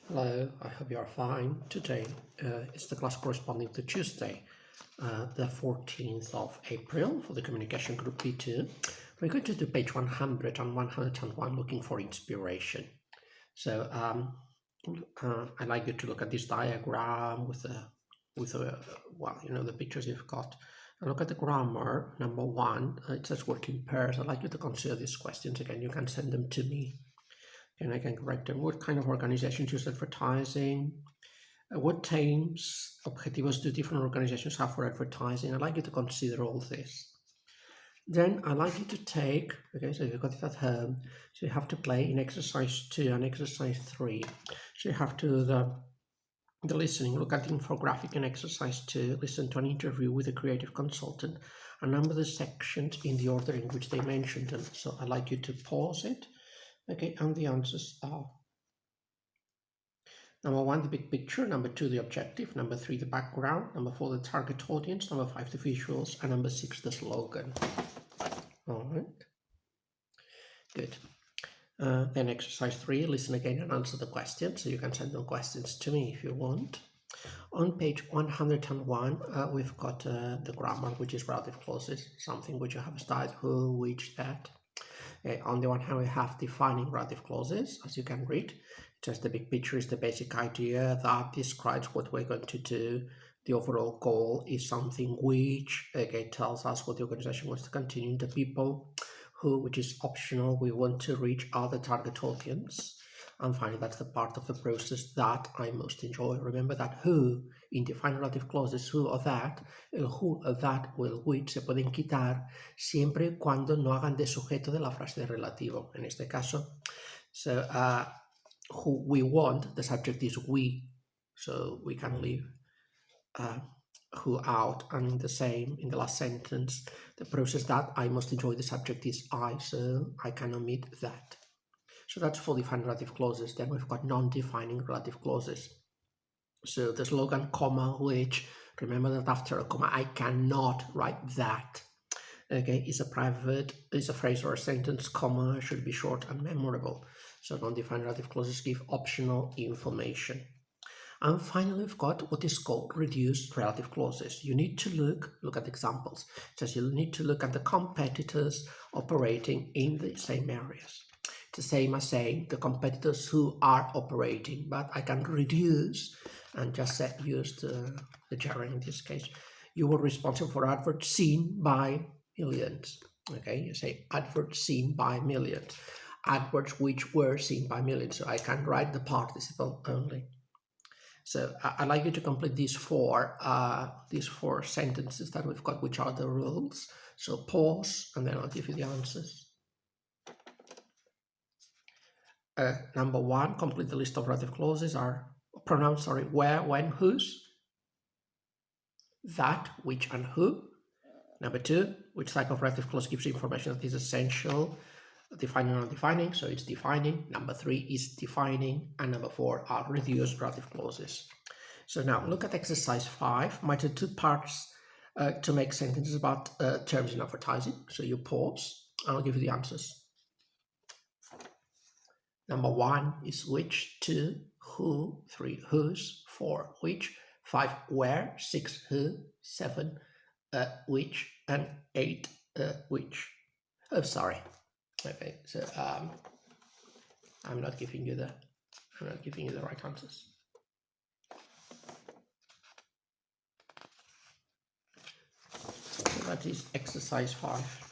Hello, I hope you are fine. Today is the class corresponding to Tuesday, the 14th of April for the Communication Group B2. We're going to do page 100 and 101, looking for inspiration. So I'd like you to look at this diagram with well, you know, the pictures you've got. And look at the grammar. Number one, it says work in pairs. I'd like you to consider these questions again. You can send them to me. And I can correct them. What kind of organizations use advertising? What teams, objetivos do different organizations have for advertising? I'd like you to consider all this. Then I'd like you to take, okay, so you've got it at home. So you have to play in exercise 2 and exercise 3. So you have to the listening, look at the infographic in exercise 2, listen to an interview with a creative consultant, and number the sections in the order in which they mentioned them. So I'd like you to pause it. Okay, and the answers are number 1, the big picture, number 2, the objective, number 3, the background, number 4, the target audience, number 5, the visuals, and number 6, the slogan. All right, good. Then exercise 3, listen again and answer the questions. So you can send them questions to me if you want. On page 101, we've got the grammar, which is relative clauses, something which you have studied, who, which, that. On the one hand, we have defining relative clauses, as you can read. Just the big picture is the basic idea that describes what we're going to do. The overall goal is something which, again, tells us what the organization wants to continue. The people who, which is optional, we want to reach are the target audience. And finally, that's the part of the process that I most enjoy. Remember that who, in defined relative clauses, who or that, el who, that o el which se pueden quitar siempre cuando no hagan de sujeto de la frase de relativo. En este caso, so who we want, the subject is we, so we can leave who out, and in the last sentence, the process that I most enjoy, the subject is I, so I can omit that. So that's for defined relative clauses. Then we've got non-defining relative clauses. So the slogan, comma, which, remember that after a comma, I cannot write that. Okay, is a phrase or a sentence, comma, should be short and memorable. So non-defined relative clauses give optional information. And finally, we've got what is called reduced relative clauses. You need to look at examples. It says you need to look at the competitors operating in the same areas. It's the same as saying the competitors who are operating, but I can reduce and just use the gerund in this case. You were responsible for adverts seen by millions. Okay, you say adverts seen by millions. Adverts which were seen by millions. So I can write the participle only. So I'd like you to complete these four sentences that we've got, which are the rules. So pause, and then I'll give you the answers. Number 1, complete the list of relative clauses are pronouns, where, when, whose, that, which, and who. Number 2, which type of relative clause gives information that is essential, defining or non-defining, so it's defining. Number 3 is defining, and number 4 are reduced relative clauses. So now look at exercise 5. Might have 2 parts to make sentences about terms in advertising. So you pause, and I'll give you the answers. Number 1 is which, 2, who, 3, whose, 4, which, 5, where, 6, who, 7, which, and 8, which. Oh, sorry. Okay, so I'm not giving you the right answers. So that is exercise 5.